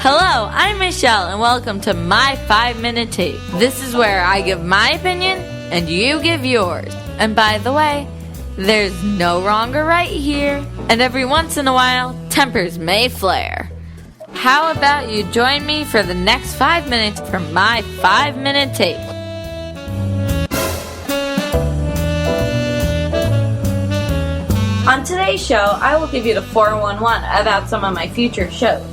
Hello, I'm Michelle, and welcome to my 5-minute tape. This is where I give my opinion, and you give yours. And by the way, there's no wrong or right here, and every once in a while, tempers may flare. How about you join me for the next 5 minutes for my 5-minute tape? On today's show, I will give you the 411 about some of my future shows,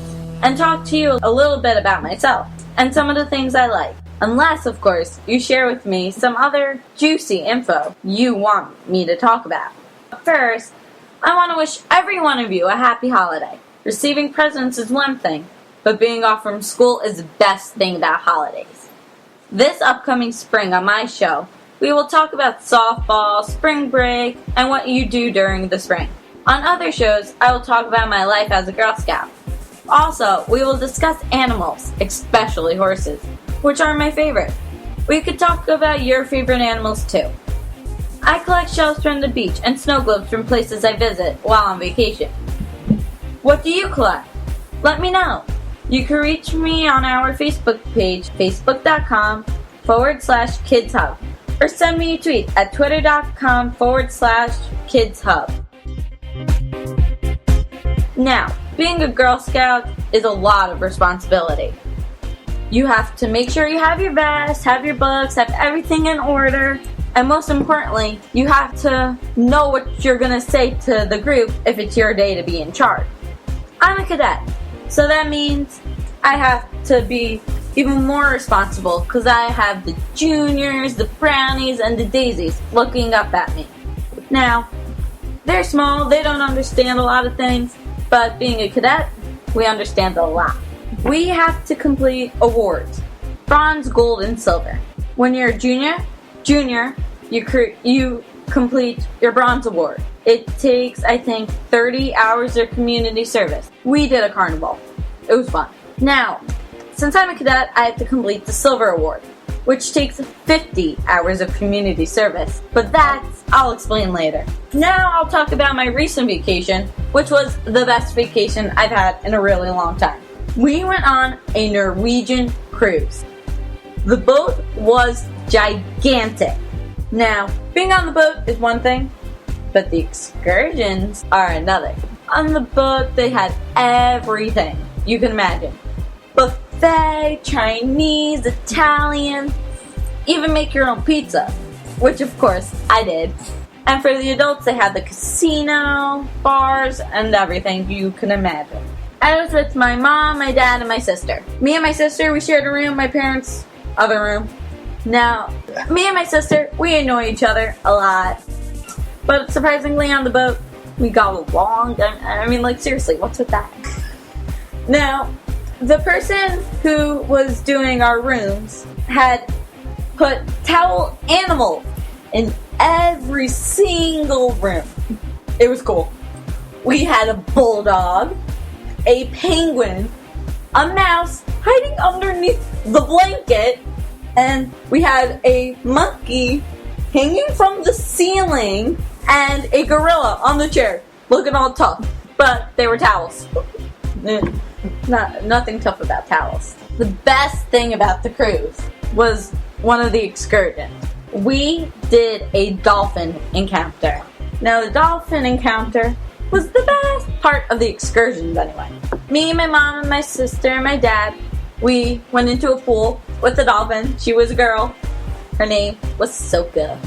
and talk to you a little bit about myself, and some of the things I like. Unless, of course, you share with me some other juicy info you want me to talk about. First, I want to wish every one of you a happy holiday. Receiving presents is one thing, but being off from school is the best thing about holidays. This upcoming spring on my show, we will talk about softball, spring break, and what you do during the spring. On other shows, I will talk about my life as a Girl Scout. Also, we will discuss animals, especially horses, which are my favorite. We could talk about your favorite animals too. I collect shells from the beach and snow globes from places I visit while on vacation. What do you collect? Let me know. You can reach me on our Facebook page, facebook.com/KiDzHub, or send me a tweet at twitter.com/KiDzHub. Now, being a Girl Scout is a lot of responsibility. You have to make sure you have your vest, have your books, have everything in order, and most importantly, you have to know what you're going to say to the group if it's your day to be in charge. I'm a cadet, so that means I have to be even more responsible because I have the juniors, the brownies, and the daisies looking up at me. Now, they're small, they don't understand a lot of things, but being a cadet, we understand a lot. We have to complete awards, bronze, gold, and silver. When you're a junior, you complete your bronze award. It takes, I think, 30 hours of community service. We did a carnival. It was fun. Now, since I'm a cadet, I have to complete the silver award, which takes 50 hours of community service. But I'll explain later. Now I'll talk about my recent vacation, which was the best vacation I've had in a really long time. We went on a Norwegian cruise. The boat was gigantic. Now, being on the boat is one thing, but the excursions are another. On the boat, they had everything you can imagine. Buffet, Chinese, Italian, even make your own pizza, which of course I did. And for the adults, they had the casino, bars, and everything you can imagine. I was with my mom, my dad, and my sister. Me and my sister, we shared a room, my parents' other room. Now, me and my sister, we annoy each other a lot. But surprisingly on the boat, we got along. I mean, seriously, what's with that? Now, the person who was doing our rooms had put towel animals in every single room. It was cool. We had a bulldog, a penguin, a mouse hiding underneath the blanket, and we had a monkey hanging from the ceiling, and a gorilla on the chair, looking all tough. But they were towels. Nothing tough about towels. The best thing about the cruise was one of the excursions. We did a dolphin encounter. Now, the dolphin encounter was the best part of the excursions anyway. Me, my mom, and my sister, and my dad, we went into a pool with the dolphin. She was a girl. Her name was Soka.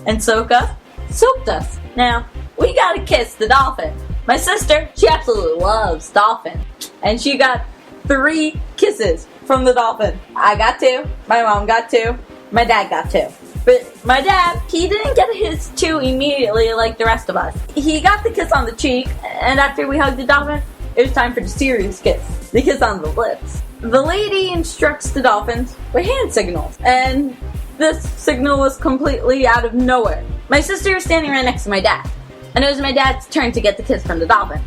And Soka soaked us. Now, we got to kiss the dolphin. My sister, she absolutely loves dolphin. And she got 3 kisses from the dolphin. I got 2. My mom got 2. My dad got 2. But my dad, he didn't get his 2 immediately like the rest of us. He got the kiss on the cheek, and after we hugged the dolphin, it was time for the serious kiss. The kiss on the lips. The lady instructs the dolphins with hand signals, and this signal was completely out of nowhere. My sister was standing right next to my dad, and it was my dad's turn to get the kiss from the dolphin.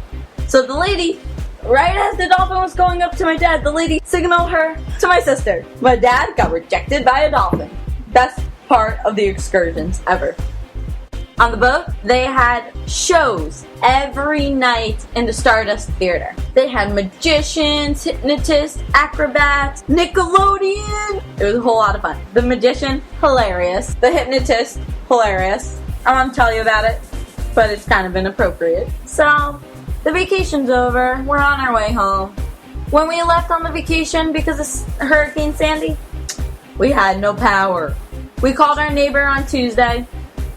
So the lady, right as the dolphin was going up to my dad, the lady signaled her to my sister. My dad got rejected by a dolphin. Best part of the excursions ever. On the boat, they had shows every night in the Stardust Theater. They had magicians, hypnotists, acrobats, Nickelodeon. It was a whole lot of fun. The magician, hilarious. The hypnotist, hilarious. I want to tell you about it, but it's kind of inappropriate. So, the vacation's over. We're on our way home. When we left on the vacation because of Hurricane Sandy, we had no power. We called our neighbor on Tuesday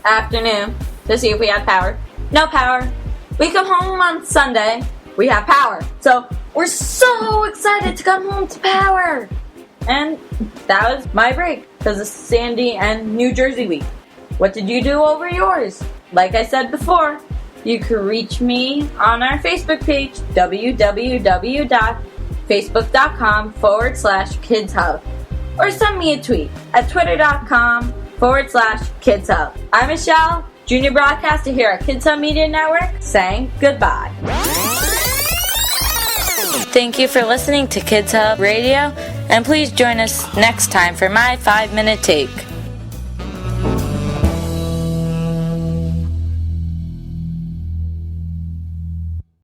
afternoon to see if we had power. No power. We come home on Sunday. We have power. So we're so excited to come home to power. And that was my break because of Sandy and New Jersey week. What did you do over yours? Like I said before, you can reach me on our Facebook page, www.facebook.com/KiDzHub. Or send me a tweet at twitter.com/KiDzHub. I'm Michelle, junior broadcaster here at KiDz Hub Media Network, saying goodbye. Thank you for listening to KiDz Hub Radio, and please join us next time for my 5-minute take.